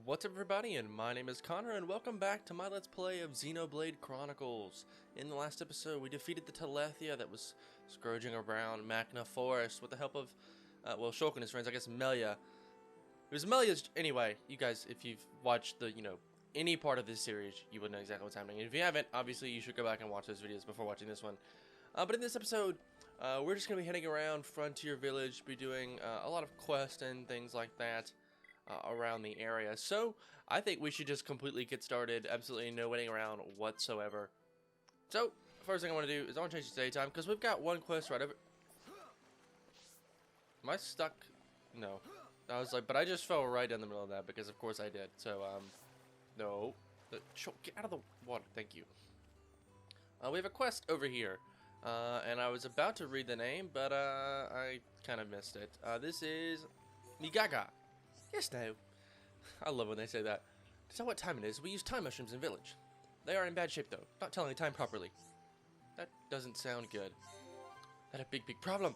What's up everybody, and my name is Connor, and welcome back to my Let's Play of Xenoblade Chronicles. In the last episode, we defeated the Telethia that was scourging around Magna Forest with the help of, Shulk and his friends, I guess Melia. It was Melia's, anyway, you guys, if you've watched the, any part of this series, you would know exactly what's happening. And if you haven't, obviously you should go back and watch those videos before watching this one. But in this episode, we're just going to be heading around Frontier Village, be doing a lot of quests and things like that. Around the area. So I think we should just completely get started. Absolutely no waiting around whatsoever. So first thing I want to do is I want to change the daytime because we've got one quest right over. Am I stuck? No. I was like, but I just fell right in the middle of that because of course I did. So no. Get out of the water. Thank you. We have a quest over here. And I was about to read the name, but I kind of missed it. This is Migaga. Yes, no. I love when they say that. To tell what time it is, we use time mushrooms in village. They are in bad shape, though, not telling the time properly. That doesn't sound good. That's a big problem.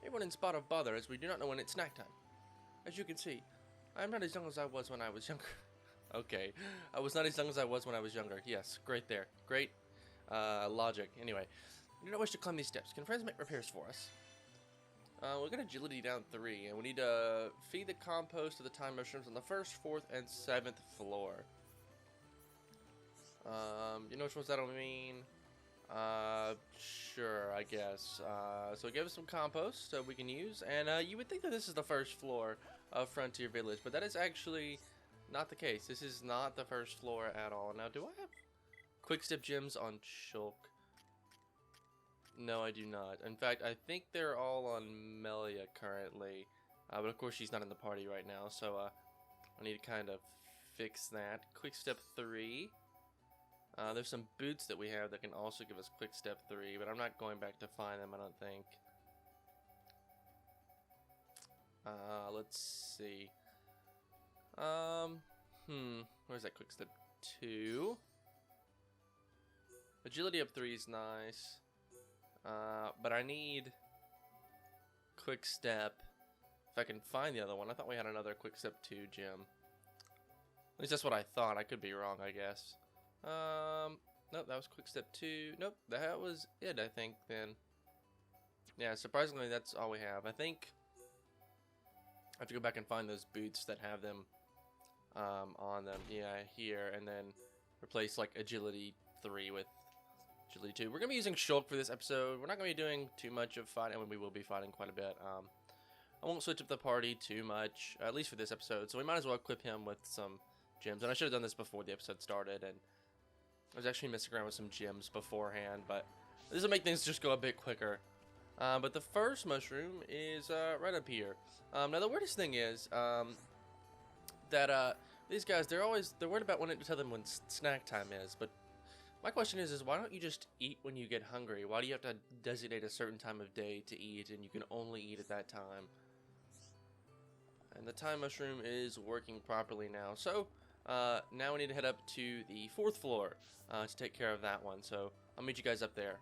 Everyone in spot of bother, as we do not know when it's snack time. As you can see, I am not as young as I was when I was younger. Okay, I was not as young as I was when I was younger. Yes, great there. Great logic. Anyway, we do not wish to climb these steps. Can friends make repairs for us? We're going to agility down 3, and we need to feed the compost to the time mushrooms on the 1st, 4th, and 7th floor. You know which ones that'll mean? Sure, I guess. So give us some compost so we can use, and you would think that this is the 1st floor of Frontier Village, but that is actually not the case. This is not the 1st floor at all. Now, do I have quick step gems on Shulk? No, I do not. In fact, I think they're all on Melia currently. But of course, she's not in the party right now, so I need to kind of fix that. Quick step 3. There's some boots that we have that can also give us quick step 3, but I'm not going back to find them, I don't think. Let's see. Where's that quick step 2? Agility up 3 is nice. But I need quick step. If I can find the other one. I thought we had another quick step 2 gem. At least that's what I thought. I could be wrong, I guess. Nope, that was quick step 2. Nope, that was it, I think, then. Yeah, surprisingly, that's all we have. I think I have to go back and find those boots that have them on them. Yeah, here, and then replace, like, agility 3 with Agility 2. We're going to be using Shulk for this episode. We're not going to be doing too much of fighting. I mean, we will be fighting quite a bit. I won't switch up the party too much, at least for this episode. So we might as well equip him with some gems. And I should have done this before the episode started. And I was actually messing around with some gems beforehand. But this will make things just go a bit quicker. But the first mushroom is right up here. Now, the weirdest thing is that these guys, they're worried about wanting to tell them when snack time is. But my question is why don't you just eat when you get hungry? Why do you have to designate a certain time of day to eat and you can only eat at that time? And the time mushroom is working properly now. So, now we need to head up to the 4th floor to take care of that one. So, I'll meet you guys up there.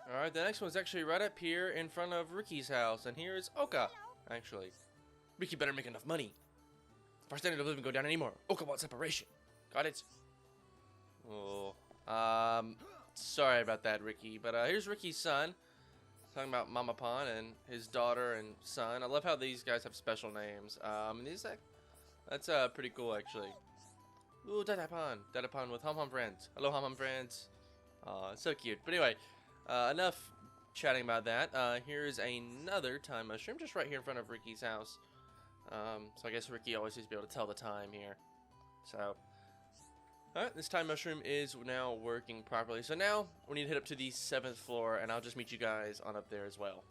Alright, the next one's actually right up here in front of Ricky's house. And here is Oka, actually. Ricky better make enough money. If our standard of living go down anymore, Oka wants separation. Got it? Oh, sorry about that, Ricky. But here's Ricky's son, talking about Mama Pon and his daughter and son. I love how these guys have special names. That's pretty cool, actually. Ooh, Dada Pon with Hum Hum friends. Hello, Hum Hum friends. So cute. But anyway, enough chatting about that. Here's another time mushroom just right here in front of Ricky's house. So I guess Ricky always needs to be able to tell the time here. So. Alright, this time mushroom is now working properly. So now we need to hit up to the 7th floor, and I'll just meet you guys on up there as well.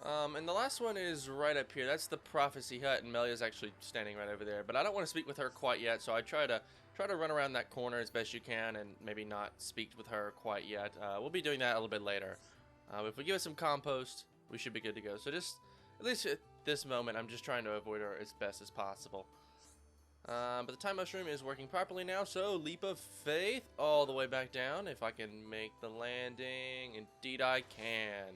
And the last one is right up here. That's the prophecy hut, and Melia's actually standing right over there. But I don't want to speak with her quite yet, so I try to run around that corner as best you can, and maybe not speak with her quite yet. We'll be doing that a little bit later. If we give us some compost, we should be good to go. So just, at least at this moment, I'm just trying to avoid her as best as possible. But the time mushroom is working properly now, so leap of faith all the way back down. If I can make the landing, indeed I can.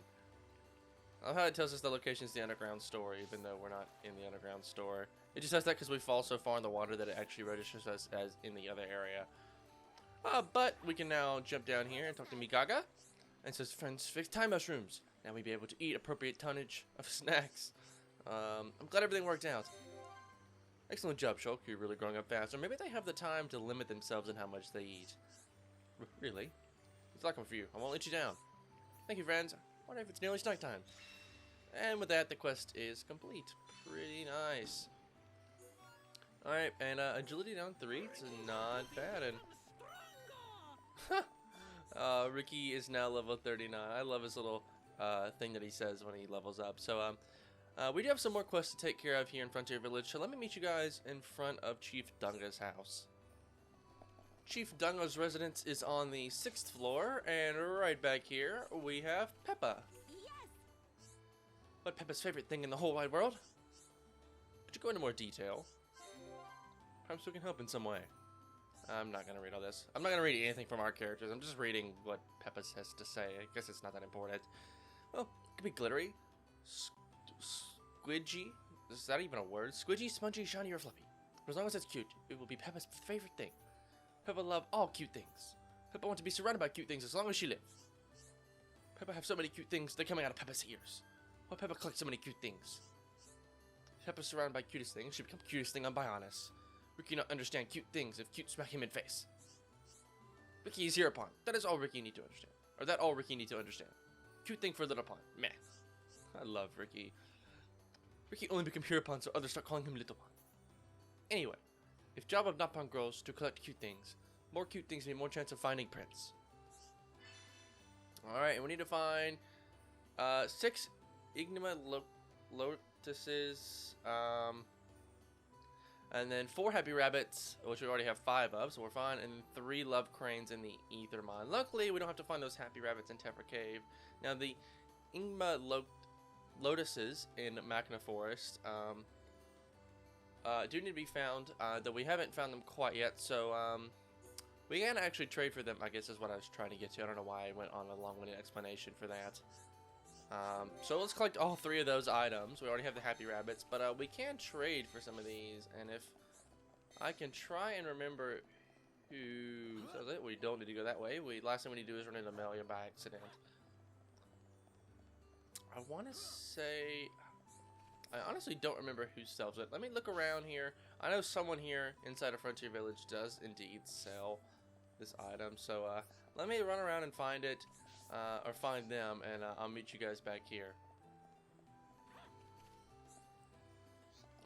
I love how it tells us the location is the underground store, even though we're not in the underground store. It just has that because we fall so far in the water that it actually registers us as in the other area. But we can now jump down here and talk to Migaga. And says, friends, fix time mushrooms. Now we be able to eat appropriate tonnage of snacks. I'm glad everything worked out. Excellent job, Shulk. You're really growing up fast. Or maybe they have the time to limit themselves in how much they eat. Really? It's lucky for you. I won't let you down. Thank you, friends. I wonder if it's nearly snack time. And with that, the quest is complete. Pretty nice. Alright, and agility down 3. It's not bad. And Ricky is now level 39. I love his little thing that he says when he levels up. So, we do have some more quests to take care of here in Frontier Village. So let me meet you guys in front of Chief Dunga's house. Chief Dunga's residence is on the 6th floor, and right back here we have Peppa. Yes. What Peppa's favorite thing in the whole wide world? Could you go into more detail? Perhaps we can help in some way. I'm not gonna read all this. I'm not gonna read anything from our characters. I'm just reading what Peppa has to say. I guess it's not that important. Well, it could be glittery, squidgy. Is that even a word? Squidgy, spongy, shiny, or fluffy. But as long as it's cute, it will be Peppa's favorite thing. Peppa love all cute things. Peppa want to be surrounded by cute things as long as she lives. Peppa have so many cute things, they're coming out of Peppa's ears. Why Peppa collect so many cute things? Peppa surrounded by cutest things, she become cutest thing on Bionis. Ricky not understand cute things if cute smack him in face. Ricky is hereupon. That is all Ricky need to understand. Or that all Ricky need to understand. Cute thing for little pond. Meh. I love Ricky. Ricky only become hereupon so others start calling him little pond. Anyway, if job of Napan grows to collect cute things, more cute things mean more chance of finding Prince. Alright, and we need to find 6 Ignima Lotuses, and then 4 Happy Rabbits, which we already have 5 of, so we're fine, and 3 Love Cranes in the Ether Mine. Luckily, we don't have to find those Happy Rabbits in Tephra Cave. Now, the Ignima Lotuses in Machina Forest do need to be found, though we haven't found them quite yet, so we can actually trade for them, I guess is what I was trying to get to. I don't know why I went on a long-winded explanation for that. So let's collect all 3 of those items. We already have the Happy Rabbits, but we can trade for some of these, and if I can try and remember who says it, we don't need to go that way. Last thing we need to do is run into Amelia by accident. I want to say, I honestly don't remember who sells it. Let me look around here. I know someone here inside of Frontier Village does indeed sell this item, so let me run around and find it. Or find them, and I'll meet you guys back here.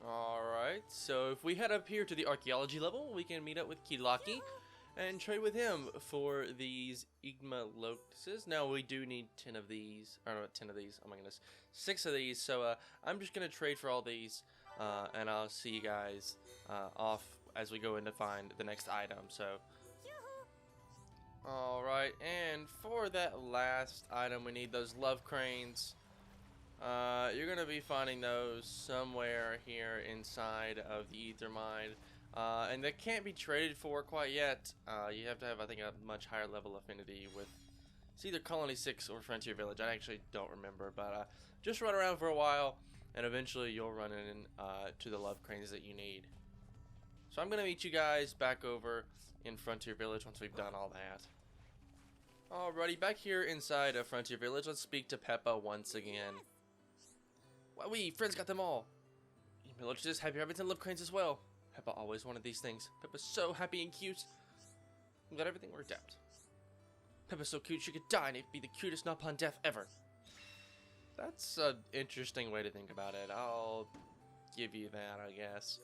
Alright, so if we head up here to the archaeology level, we can meet up with Kilaki and trade with him for these Igma Lotuses. Now, we do need 10 of these, or not 10 of these, oh my goodness, 6 of these, so I'm just going to trade for all these, and I'll see you guys off as we go in to find the next item, so... Alright, and for that last item, we need those Love Cranes. You're going to be finding those somewhere here inside of the Ether Mine. And they can't be traded for quite yet. You have to have, I think, a much higher level affinity with... It's either Colony 6 or Frontier Village. I actually don't remember, but just run around for a while, and eventually you'll run in to the Love Cranes that you need. So I'm going to meet you guys back over in Frontier Village once we've done all that. Alrighty, back here inside of Frontier Village, let's speak to Peppa once again. Why, friends got them all. Villages, Happy Rabbits, and Love Cranes as well. Peppa always wanted these things. Peppa's so happy and cute. I'm glad everything worked out. Peppa's so cute she could die and it'd be the cutest Napalm death ever. That's an interesting way to think about it. I'll give you that, I guess.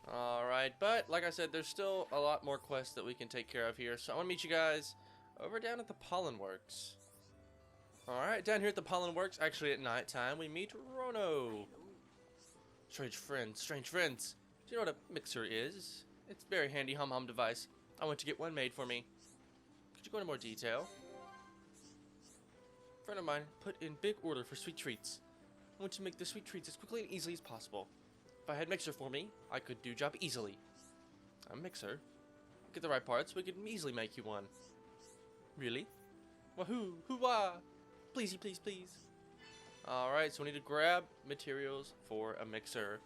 Alright, but like I said, there's still a lot more quests that we can take care of here. So I want to meet you guys over down at the Pollen Works. Alright, down here at the Pollen Works, actually at night time, we meet Rono. Strange friends. Do you know what a mixer is? It's a very handy hum-hum device. I want to get one made for me. Could you go into more detail? A friend of mine put in big order for sweet treats. I want to make the sweet treats as quickly and easily as possible. If I had mixer for me, I could do job easily. A mixer? Get the right parts, we could easily make you one. Really? Wahoo! Hoo-wah! Pleasey, please, please. Alright, so we need to grab materials for a mixer.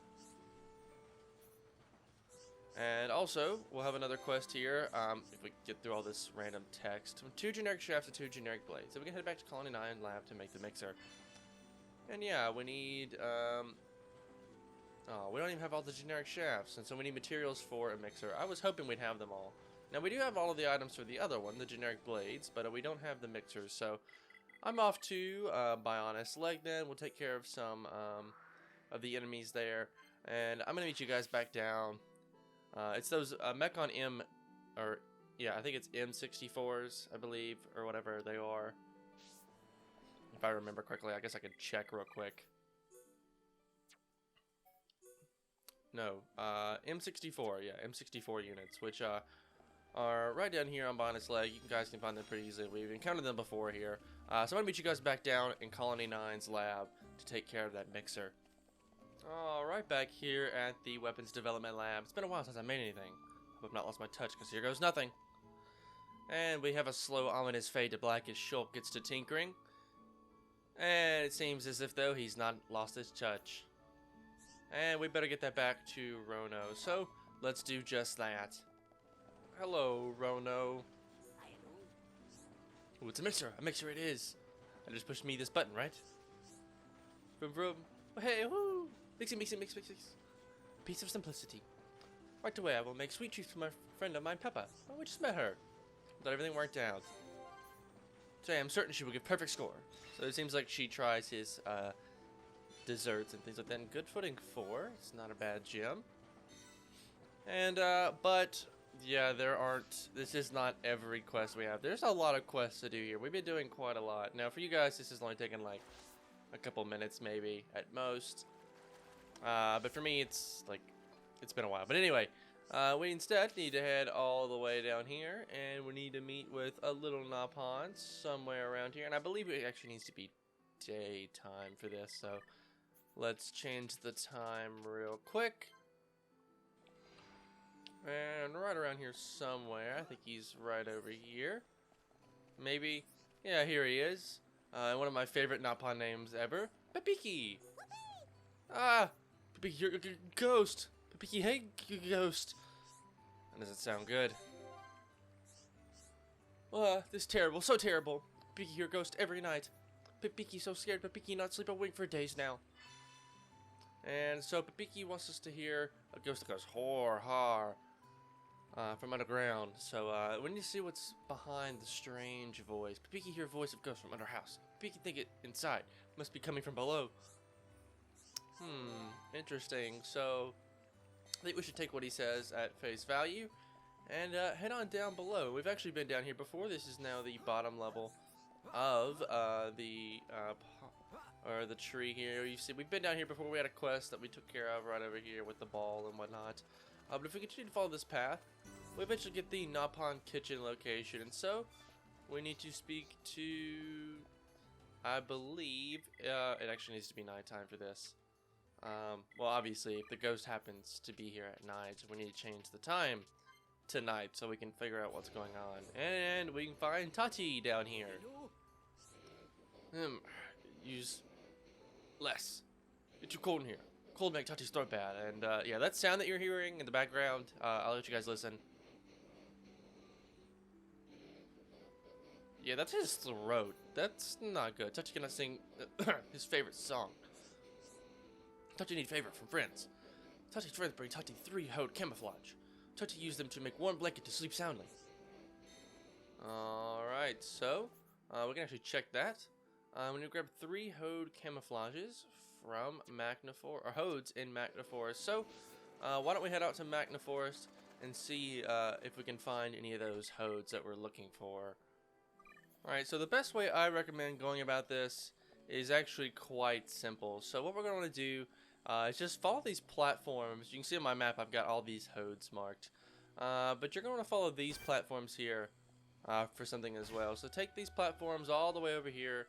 And also, we'll have another quest here, if we get through all this random text. 2 generic shafts and 2 generic blades. So we can head back to Colony 9 lab to make the mixer. And yeah, we need, oh, we don't even have all the generic shafts, and so we need materials for a mixer. I was hoping we'd have them all. Now, we do have all of the items for the other one, the generic blades, but we don't have the mixers, so I'm off to Bionis Legden. We'll take care of some of the enemies there, and I'm going to meet you guys back down. It's those Mechon M, or yeah, I think it's M64s, I believe, or whatever they are. If I remember correctly, I guess I could check real quick. No, M64, yeah, M64 units, which are right down here on Bionis Leg. You guys can find them pretty easily. We've encountered them before here. So I'm going to meet you guys back down in Colony 9's lab to take care of that mixer. Alright, back here at the Weapons Development Lab. It's been a while since I made anything. Hope I've not lost my touch, because here goes nothing. And we have a slow, ominous fade to black as Shulk gets to tinkering. And it seems as if, though, he's not lost his touch. And we better get that back to Rono. So, let's do just that. Hello, Rono. Ooh, it's a mixer. A mixer it is. I just pushed me this button, right? Vroom, vroom. Hey, whoo! Mixy, mixy, mix, mix, mix. Piece of simplicity. Right away, I will make sweet treats for my friend of mine, Peppa. Oh, we just met her. Got everything worked out. Today, I'm certain she will give perfect score. So it seems like she tries his desserts and things like that in good footing 4. It's not a bad gym. And, but, yeah, this is not every quest we have. There's a lot of quests to do here. We've been doing quite a lot. Now, for you guys, this is only taking, like, a couple minutes, maybe, at most. But for me, it's been a while. But anyway, we instead need to head all the way down here, and we need to meet with a little Napon somewhere around here. And I believe it actually needs to be daytime for this, so let's change the time real quick. And right around here somewhere. I think he's right over here. Maybe. Yeah, here he is. One of my favorite Napon names ever. Pepiki! Ah! Pepiki, you're a ghost! Pepiki, hey, ghost! That doesn't sound good. This is terrible, so terrible. Pepiki, your ghost every night. Pepiki so scared, Pepiki not sleep a wink for days now. And so Pepiki wants us to hear a ghost that goes har har from underground. So we need to see what's behind the strange voice. Pepiki hear a voice of ghost from under house. Pepiki think it inside. Must be coming from below. Interesting. So I think we should take what he says at face value and head on down below. We've actually been down here before. This is now the bottom level of the tree here. You see, we've been down here before. We had a quest that we took care of right over here with the ball and whatnot. But if we continue to follow this path, we eventually get the Napon kitchen location. And so, we need to speak to, I believe, it actually needs to be nighttime for this. Well, obviously, if the ghost happens to be here at night, we need to change the time to night so we can figure out what's going on. And we can find Tati down here. Use less. It's too cold in here. Cold make Tati's throat bad. And yeah, that sound that you're hearing in the background, I'll let you guys listen. Yeah, that's his throat. That's not good. Tati cannot sing his favorite song. Tati need favor from friends. Tati's friends bring Tati 3 Hode camouflage. Tati used them to make warm blanket to sleep soundly. Alright, so we can actually check that. We need to grab 3 Hode camouflages from Magna Forest, or Hodes in Magna Forest. So, why don't we head out to Magna Forest and see if we can find any of those Hodes that we're looking for. Alright, so the best way I recommend going about this is actually quite simple. So what we're going to want to do is just follow these platforms. You can see on my map I've got all these Hodes marked. But you're going to want to follow these platforms here for something as well. So take these platforms all the way over here.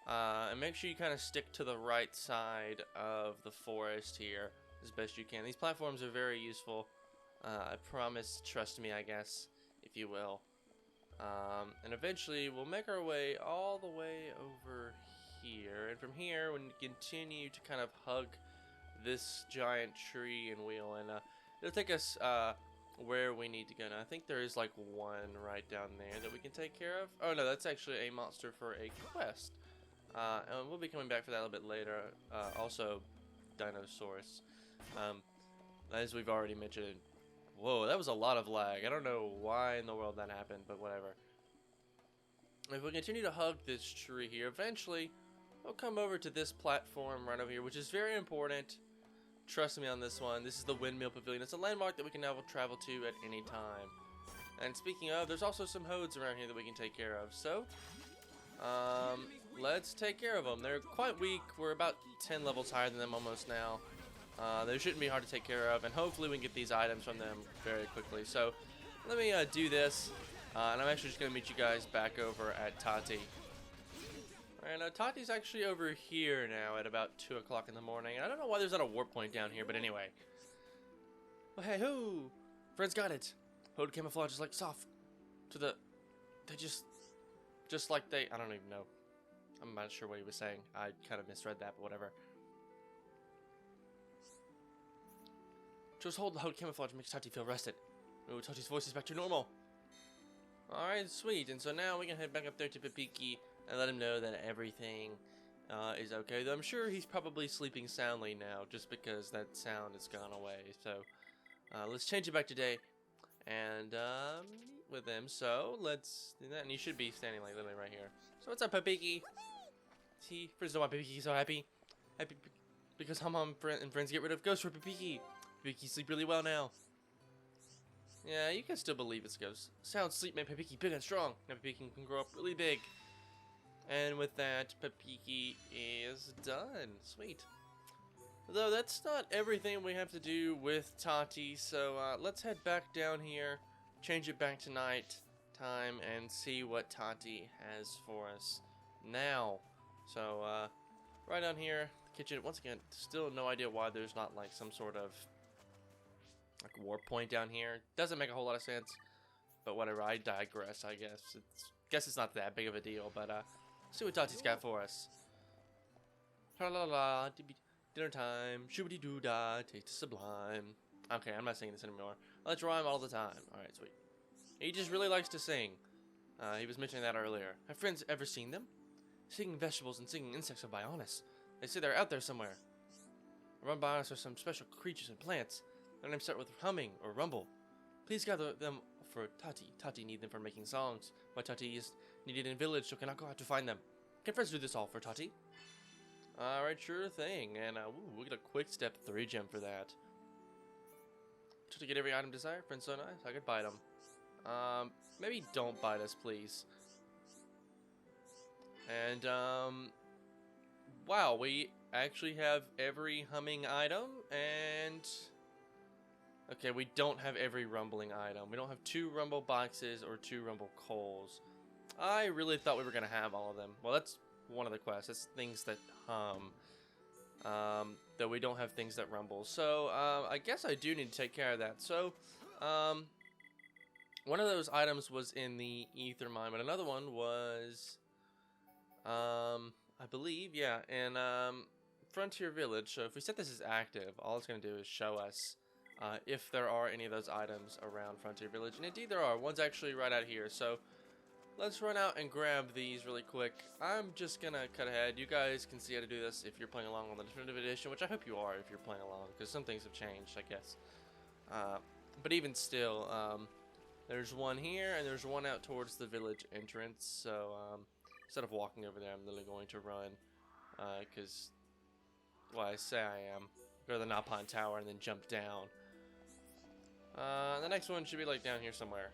And make sure you kind of stick to the right side of the forest here as best you can. These platforms are very useful. I promise, trust me, I guess, if you will. And eventually we'll make our way all the way over here, and from here we continue to kind of hug this giant tree and wheel, and it'll take us where we need to go. Now I think there is like one right down there that we can take care of. Oh no, that's actually a monster for a quest, and we'll be coming back for that a little bit later. Also, Dinosaurus, as we've already mentioned. Whoa, that was a lot of lag. I don't know why in the world that happened, but whatever. If we continue to hug this tree here, eventually we'll come over to this platform right over here, which is very important. Trust me on this one. This is the Windmill Pavilion. It's a landmark that we can now travel to at any time. And speaking of, there's also some hodes around here that we can take care of. So, let's take care of them. They're quite weak. We're about 10 levels higher than them almost now. They shouldn't be hard to take care of, and hopefully we can get these items from them very quickly. So, let me do this, and I'm actually just going to meet you guys back over at Tati. And Tati's actually over here now at about 2 o'clock in the morning. I don't know why there's not a warp point down here, but anyway. Oh, hey, hoo! Friends got it. Hode camouflage is like soft to the... They just like they... I don't even know. I'm not sure what he was saying. I kind of misread that, but whatever. Just hold the Hode camouflage makes Tati feel rested. Oh, Tati's voice is back to normal. Alright, sweet. And so now we can head back up there to Papiki and let him know that everything is okay. Though I'm sure he's probably sleeping soundly now just because that sound has gone away. So let's change it back to day and meet with him. So let's do that. And he should be standing like literally right here. So what's up, Papiki? See, friends don't want Papiki so happy. Happy because Hum and friends get rid of Ghost for Papiki. Papiki sleep really well now. Yeah, you can still believe it's ghosts. Sound sleep made Papiki big and strong. Now Papiki can grow up really big. And with that, Papiki is done. Sweet. Though that's not everything we have to do with Tati, so let's head back down here, change it back to night time, and see what Tati has for us now. So, right down here, the kitchen. Once again, still no idea why there's not like some sort of like warp point down here. Doesn't make a whole lot of sense, but whatever. I digress. I guess it's not that big of a deal. But see what Tati's got for us. La la la, dinner time. Shoobity doo da, taste the sublime. Okay, I'm not singing this anymore. Let's rhyme all the time. All right, sweet. He just really likes to sing. He was mentioning that earlier. Have friends ever seen them? Singing vegetables and singing insects are Bionis. They say they're out there somewhere. Around Bionis are some special creatures and plants. Their names start with humming or rumble. Please gather them for Tati. Tati need them for making songs. But Tati is needed in village, so cannot go out to find them. Can friends do this all for Tati? Alright, sure thing. And ooh, we get a quick step 3 gem for that. To get every item desired, friends so nice, I could bite them. Maybe don't bite us, please. And wow, we actually have every humming item, and okay, we don't have every rumbling item. We don't have 2 rumble boxes or 2 rumble coals. I really thought we were gonna have all of them. Well, that's one of the quests. That's things that hum. Though we don't have things that rumble. So I guess I do need to take care of that. So one of those items was in the ether mine, but another one was I believe, yeah, in Frontier Village. So if we set this as active, all it's going to do is show us if there are any of those items around Frontier Village. And indeed there are. One's actually right out here. So let's run out and grab these really quick. I'm just going to cut ahead. You guys can see how to do this if you're playing along on the Definitive Edition, which I hope you are if you're playing along, because some things have changed, I guess. But even still, there's one here, and there's one out towards the village entrance. So instead of walking over there, I'm literally going to run, because, well, I say I am. Go to the Napon Tower and then jump down. The next one should be like down here somewhere.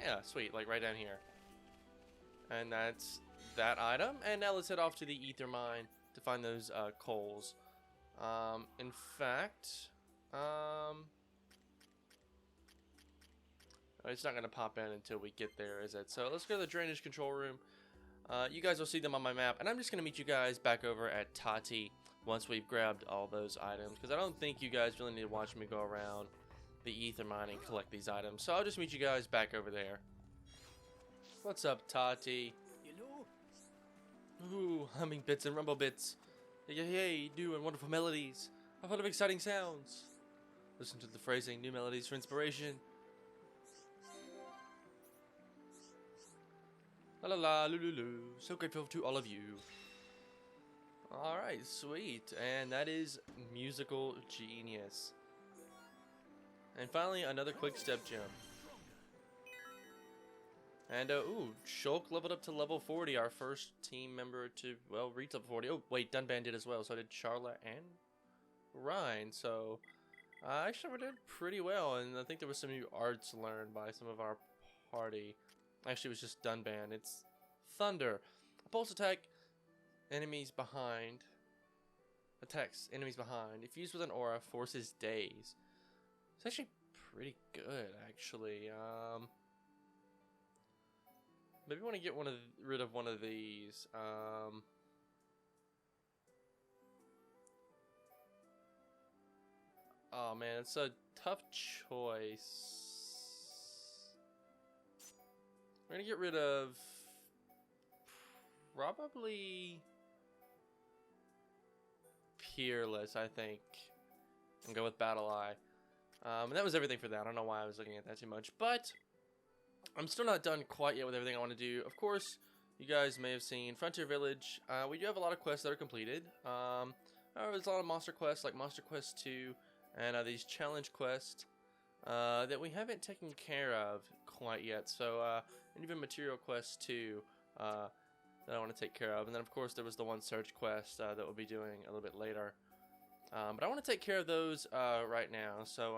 Yeah, sweet, like right down here. And that's that item. And now let's head off to the ether mine to find those coals. In fact, it's not going to pop in until we get there, is it? So let's go to the drainage control room. You guys will see them on my map, and I'm just going to meet you guys back over at Tati once we've grabbed all those items, because I don't think you guys really need to watch me go around the ether mine and collect these items. So I'll just meet you guys back over there. What's up, Tati? Hello? Ooh, humming bits and rumble bits. Yay, new and wonderful melodies. I've heard of exciting sounds. Listen to the phrasing, new melodies for inspiration. La la la, lulu. So grateful to all of you. Alright, sweet. And that is Musical Genius. And finally, another quick step jump. And, ooh, Shulk leveled up to level 40, our first team member to, well, reach level 40. Oh, wait, Dunban did as well, so did Charla and Ryan. So, actually, we did pretty well, and I think there was some new arts learned by some of our party. Actually, it was just Dunban. It's Thunder. A pulse attack, enemies behind. Attacks, enemies behind. If used with an aura, forces daze. It's actually pretty good, actually. Maybe I want to get rid of one of these. Oh man, it's a tough choice. We're gonna get rid of probably Peerless, I think, and go with Battle Eye. And that was everything for that. I don't know why I was looking at that too much, but I'm still not done quite yet with everything I want to do. Of course, you guys may have seen Frontier Village. We do have a lot of quests that are completed. There's a lot of monster quests, like Monster Quest 2, and these challenge quests that we haven't taken care of quite yet. So, and even Material Quest 2 that I want to take care of. And then, of course, there was the one search quest that we'll be doing a little bit later. But I want to take care of those right now. So,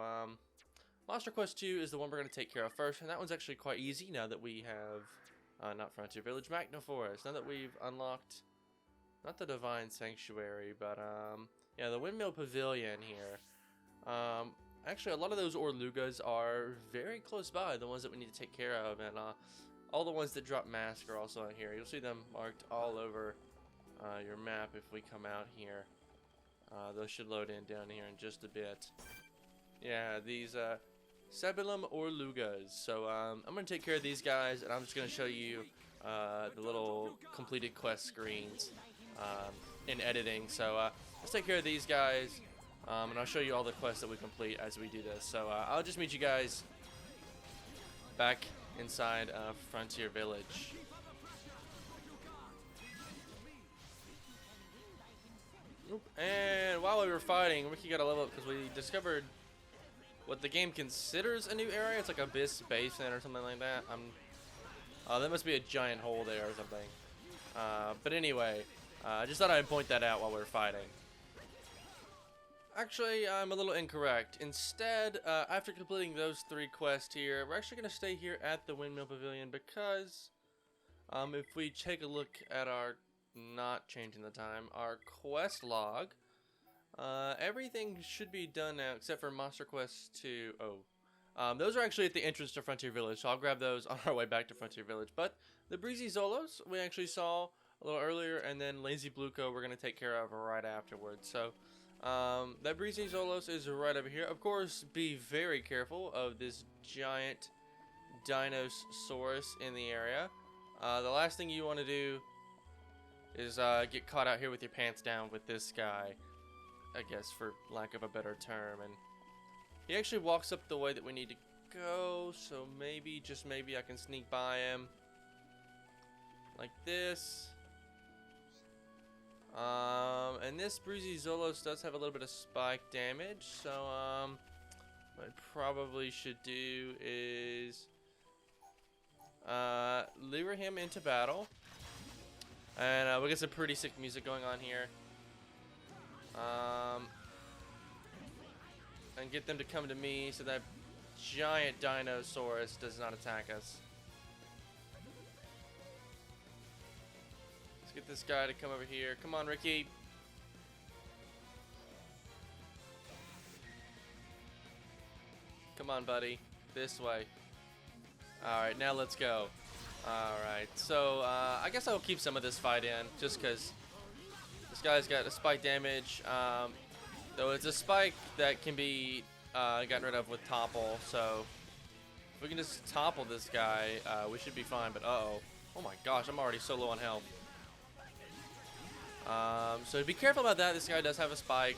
Monster Quest 2 is the one we're going to take care of first, and that one's actually quite easy now that we have, not Frontier Village, Magna Forest. Now that we've unlocked, not the Divine Sanctuary, but, yeah, the Windmill Pavilion here. Actually, a lot of those Orlugas are very close by, the ones that we need to take care of, and, all the ones that drop Mask are also in here. You'll see them marked all over, your map if we come out here. Those should load in down here in just a bit. Yeah, these, Sabulum Orlugas. So, I'm going to take care of these guys, and I'm just going to show you the little completed quest screens in editing. So, let's take care of these guys, and I'll show you all the quests that we complete as we do this. So, I'll just meet you guys back inside Frontier Village. And while we were fighting, Ricky got a level up because we discovered what the game considers a new area. It's like Abyss Basin or something like that. That must be a giant hole there or something. But anyway, I just thought I'd point that out while we were fighting. Actually, I'm a little incorrect. Instead, after completing those 3 quests here, we're actually going to stay here at the Windmill Pavilion because if we take a look at our, not changing the time, our quest log, everything should be done now except for Monster Quest 2. Those are actually at the entrance to Frontier Village, so I'll grab those on our way back to Frontier Village. But the Breezy Zolos we actually saw a little earlier, and then Lazy Bluco we're going to take care of right afterwards. So that Breezy Zolos is right over here. Of course, be very careful of this giant Dinosaurus in the area. The last thing you want to do is get caught out here with your pants down with this guy, I guess, for lack of a better term. And he actually walks up the way that we need to go, so maybe, just maybe, I can sneak by him like this. And this Breezy Zolos does have a little bit of spike damage, so what I probably should do is lure him into battle. And we get some pretty sick music going on here. And get them to come to me so that giant Dinosaurus does not attack us. Let's get this guy to come over here. Come on, Ricky. Come on, buddy. This way. Alright, now let's go. Alright, so I guess I'll keep some of this fight in, just because this guy's got a spike damage. Though it's a spike that can be gotten rid of with topple, so if we can just topple this guy, we should be fine. But uh-oh. Oh my gosh, I'm already so low on health. So be careful about that. This guy does have a spike.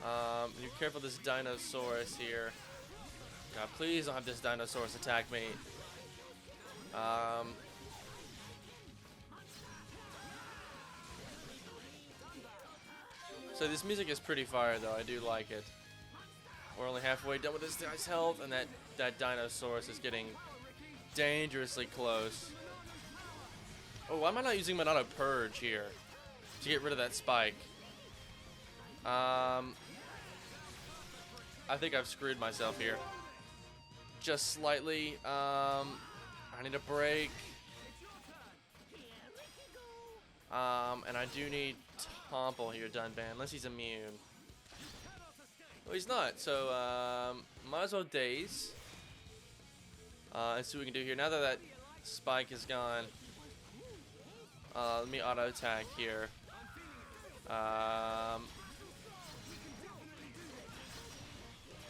Be careful of this Dinosaurus here. God, please don't have this Dinosaurus attack me. So this music is pretty fire though, I do like it. We're only halfway done with this guy's health, and that Dinosaurus is getting dangerously close. Oh, why am I not using my auto purge here to get rid of that spike? I think I've screwed myself here. Just slightly. I need a break. And I do need Tomple here, Dunban, unless he's immune. Well, he's not, so might as well daze. And see what we can do here. Now that that spike is gone, let me auto attack here.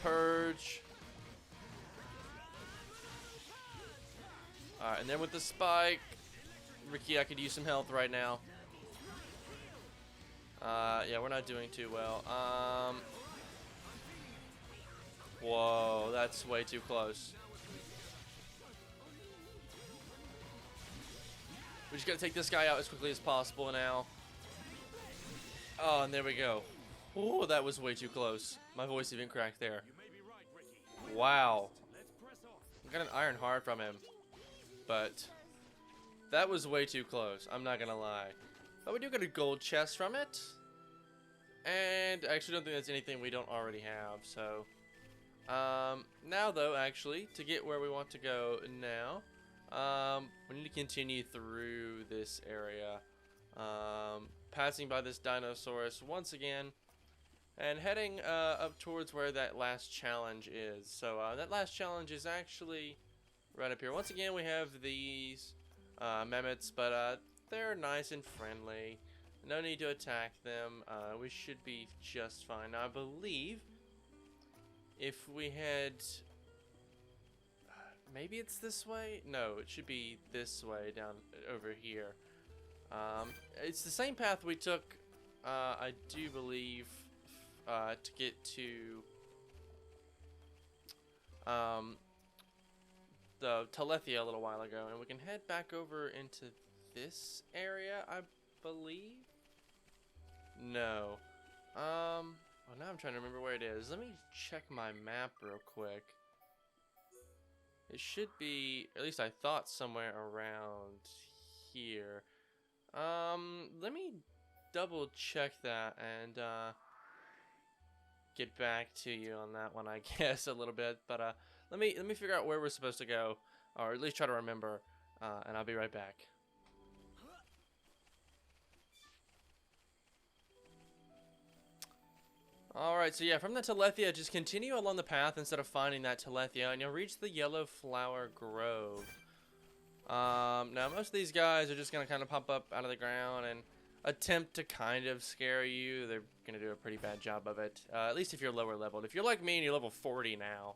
Purge. Alright, and then with the spike, Ricky, I could use some health right now. Yeah, we're not doing too well. Whoa, that's way too close. We just gotta take this guy out as quickly as possible now. Oh, and there we go. Oh, that was way too close. My voice even cracked there. Wow. I got an Iron Heart from him. But that was way too close. I'm not gonna lie. But we do get a gold chest from it. And I actually don't think that's anything we don't already have. So, now though, actually, to get where we want to go now, we need to continue through this area. Passing by this Dinosaurus once again. And heading up towards where that last challenge is. So that last challenge is actually right up here. Once again, we have these mammoths, but they're nice and friendly. No need to attack them. We should be just fine. Now, I believe if we head... maybe it's this way? No, it should be this way down over here. It's the same path we took, I do believe, to get to the Telethia a little while ago, and we can head back over into this area, I believe. No. Well, now I'm trying to remember where it is. Let me check my map real quick. It should be, at least I thought, somewhere around here. Let me double check that and get back to you on that one, I guess, a little bit. But let me figure out where we're supposed to go, or at least try to remember, and I'll be right back. Alright, so yeah, from the Telethia, just continue along the path instead of finding that Telethia, and you'll reach the Yellow Flower Grove. Now, most of these guys are just going to kind of pop up out of the ground and attempt to kind of scare you. They're going to do a pretty bad job of it, at least if you're lower leveled. If you're like me and you're level 40 now,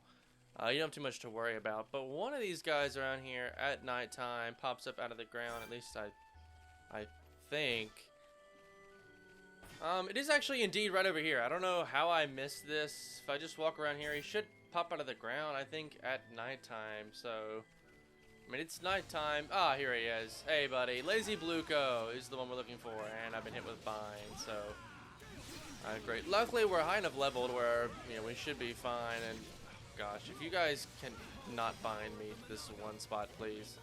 you don't have too much to worry about. But one of these guys around here at nighttime pops up out of the ground, at least I think. It is actually indeed right over here. I don't know how I missed this. If I just walk around here, he should pop out of the ground, I think, at nighttime. So, I mean, it's nighttime. Ah, here he is. Hey, buddy. Lazy Bluco is the one we're looking for, and I've been hit with bind, so... great. Luckily, we're high enough leveled where, you know, we should be fine, and... oh, gosh, if you guys can not bind me to this one spot, please.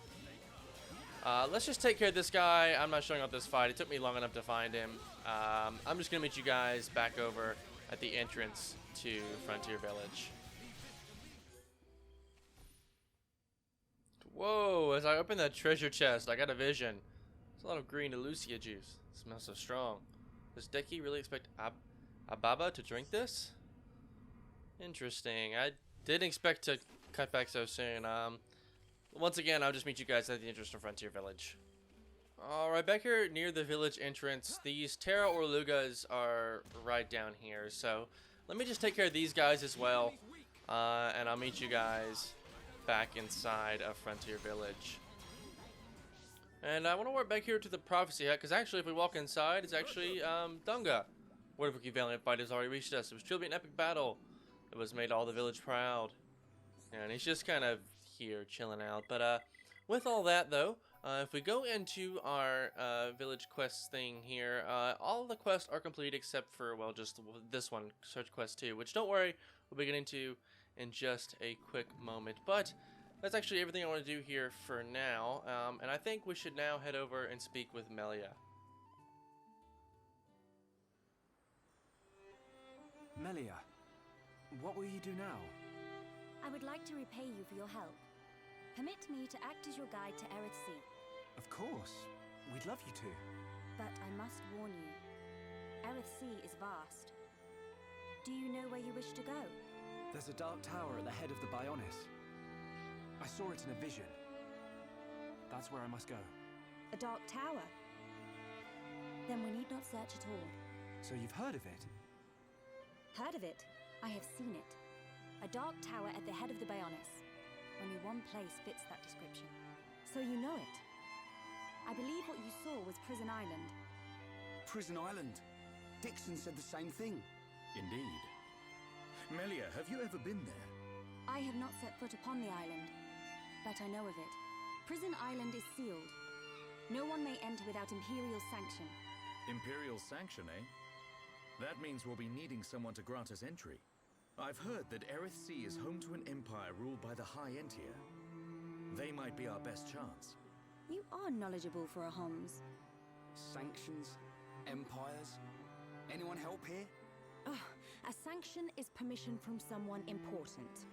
Let's just take care of this guy. I'm not showing up this fight. It took me long enough to find him. I'm just going to meet you guys back over at the entrance to Frontier Village. Whoa, as I open that treasure chest, I got a vision. There's a lot of green Elucia juice. It smells so strong. Does Deki really expect Ababa to drink this? Interesting. I didn't expect to cut back so soon. Once again, I'll just meet you guys at the entrance to Frontier Village. Alright, back here near the village entrance, these Terra Orlugas are right down here. So, let me just take care of these guys as well. And I'll meet you guys back inside of Frontier Village. And I want to warp back here to the prophecy hut, because actually if we walk inside, it's actually Dunga. Word of a valiant fight has already reached us. It was truly an epic battle. It was made all the village proud. And he's just kind of here chilling out. But with all that though, if we go into our village quest thing here, all the quests are complete except for, well, just this one, search quest 2, which don't worry, we'll be getting to in just a quick moment. But that's actually everything I want to do here for now, and I think we should now head over and speak with Melia. Melia, what will you do now? I would like to repay you for your help. Permit me to act as your guide to Aerith Sea. Of course, we'd love you to. But I must warn you, Aerith Sea is vast. Do you know where you wish to go? There's a dark tower at the head of the Bionis. I saw it in a vision. That's where I must go. A dark tower? Then we need not search at all. So you've heard of it? Heard of it? I have seen it. A dark tower at the head of the Bionis. Only one place fits that description. So you know it. I believe what you saw was Prison Island. Prison Island? Dixon said the same thing. Indeed. Melia, have you ever been there? I have not set foot upon the island, but I know of it. Prison Island is sealed. No one may enter without Imperial sanction. Imperial sanction, eh? That means we'll be needing someone to grant us entry. I've heard that Aerith Sea is home to an empire ruled by the High Entier. They might be our best chance. You are knowledgeable for a Homs. Sanctions? Empires? Anyone help here? A sanction is permission from someone important.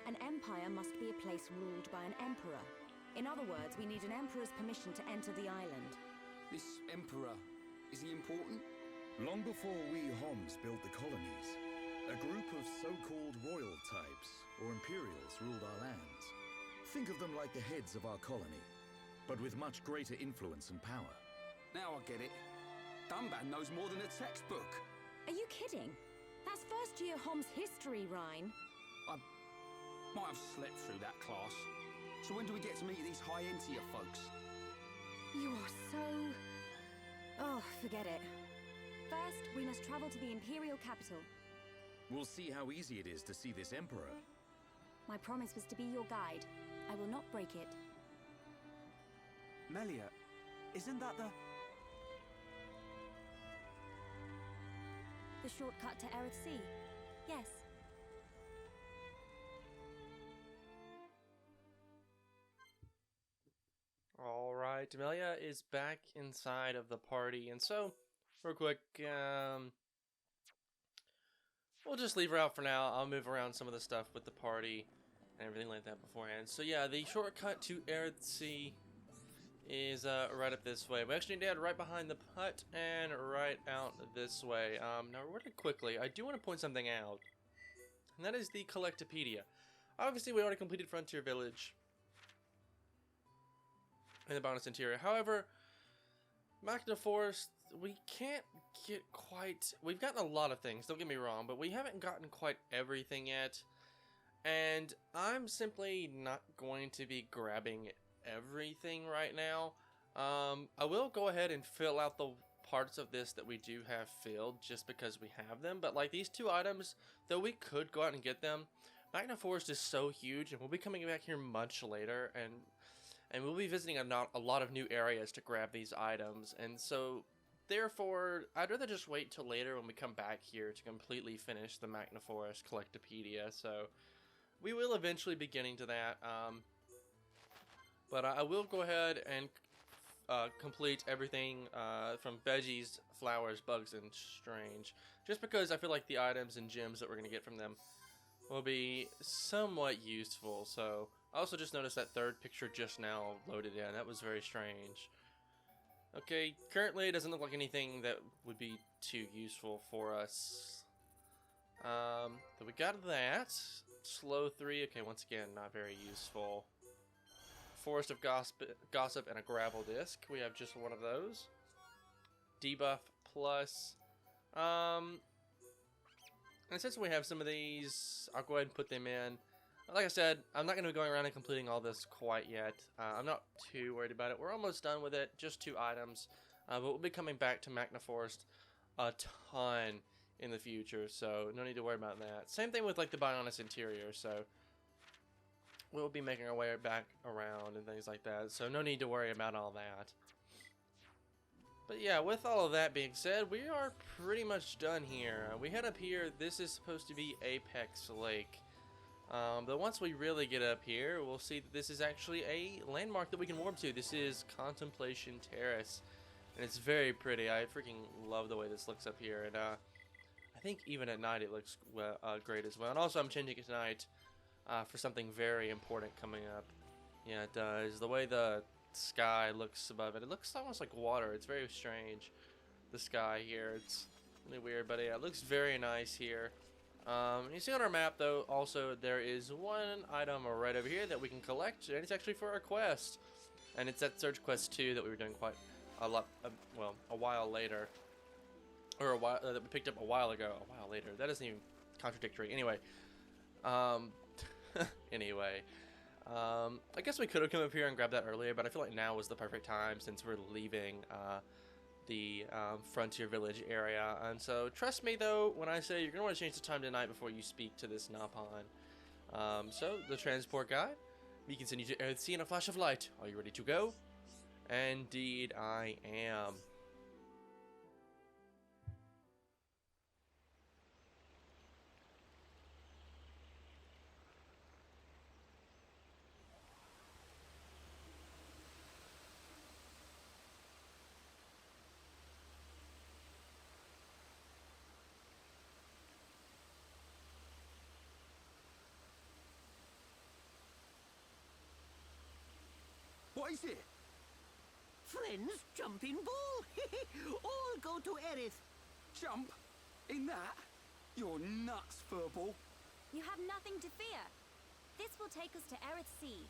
An empire must be a place ruled by an emperor. In other words, we need an emperor's permission to enter the island. This emperor, is he important? Long before we Homs built the colonies, a group of so-called royal types, or imperials, ruled our lands. Think of them like the heads of our colony, but with much greater influence and power. Now I get it. Dunban knows more than a textbook. Are you kidding? That's first year Homs history, Rhine. I might have slept through that class. So when do we get to meet these High Entier folks? You are so... Oh, forget it. First, we must travel to the Imperial capital. We'll see how easy it is to see this emperor. My promise was to be your guide. I will not break it. Melia, isn't that the... The shortcut to Aerith Sea? Yes. Alright, Melia is back inside of the party, and so, real quick, we'll just leave her out for now. I'll move around some of the stuff with the party and everything like that beforehand. So yeah, the shortcut to Aerith Sea is right up this way. We actually need to head right behind the hut and right out this way. Now, really quickly, I do want to point something out, and that is the Collectopedia. Obviously, we already completed Frontier Village in the bonus interior. However, Magna Forest, we can't get quite... We've gotten a lot of things, don't get me wrong, but we haven't gotten quite everything yet. And I'm simply not going to be grabbing everything right now. I will go ahead and fill out the parts of this that we do have filled just because we have them. But like these two items, though we could go out and get them, Magna Forest is so huge, and we'll be coming back here much later, and we'll be visiting a lot of new areas to grab these items, and so therefore I'd rather just wait till later when we come back here to completely finish the Magna Forest Collectopedia. So we will eventually be getting to that, but I will go ahead and complete everything from veggies, flowers, bugs, and strange, just because I feel like the items and gems that we're going to get from them will be somewhat useful. So I also just noticed that third picture just now loaded in. That was very strange. Okay, currently it doesn't look like anything that would be too useful for us. So we got that. Slow 3, okay, once again, not very useful. Forest of Gossip and a Gravel Disc. We have just one of those. Debuff plus. And since we have some of these, I'll go ahead and put them in. Like I said, I'm not going to be going around and completing all this quite yet. I'm not too worried about it. We're almost done with it, just 2 items. But we'll be coming back to Magna Forest a ton in the future, so no need to worry about that. Same thing with like the Bionis interior, so we'll be making our way back around and things like that, so no need to worry about all that. But yeah, with all of that being said, we are pretty much done here. We head up here. This is supposed to be Apex Lake. But once we really get up here, we'll see that this is actually a landmark that we can warp to. This is Contemplation Terrace, and it's very pretty. I freaking love the way this looks up here, and I think even at night it looks great as well. And also I'm changing it tonight for something very important coming up. Yeah, it does. The way the sky looks above it, it looks almost like water. It's very strange, the sky here. It's really weird, but yeah, it looks very nice here. You see on our map, though, also there is one item right over here that we can collect, and it's actually for our quest. And it's that Search Quest 2 that we were doing quite a lot, well, a while later. Or a while, that we picked up a while ago. A while later. That isn't even contradictory. Anyway. Anyway. I guess we could have come up here and grabbed that earlier, but I feel like now was the perfect time since we're leaving, the Frontier Village area. And so trust me though when I say you're gonna want to change the time tonight before you speak to this Napon. So the transport guide, we can send you to Earthsea in a flash of light. Are you ready to go? Indeed I am. What is it? Friends, jumping ball. All go to Aerith. Jump? In that? You're nuts, Furball. You have nothing to fear. This will take us to Earthsea,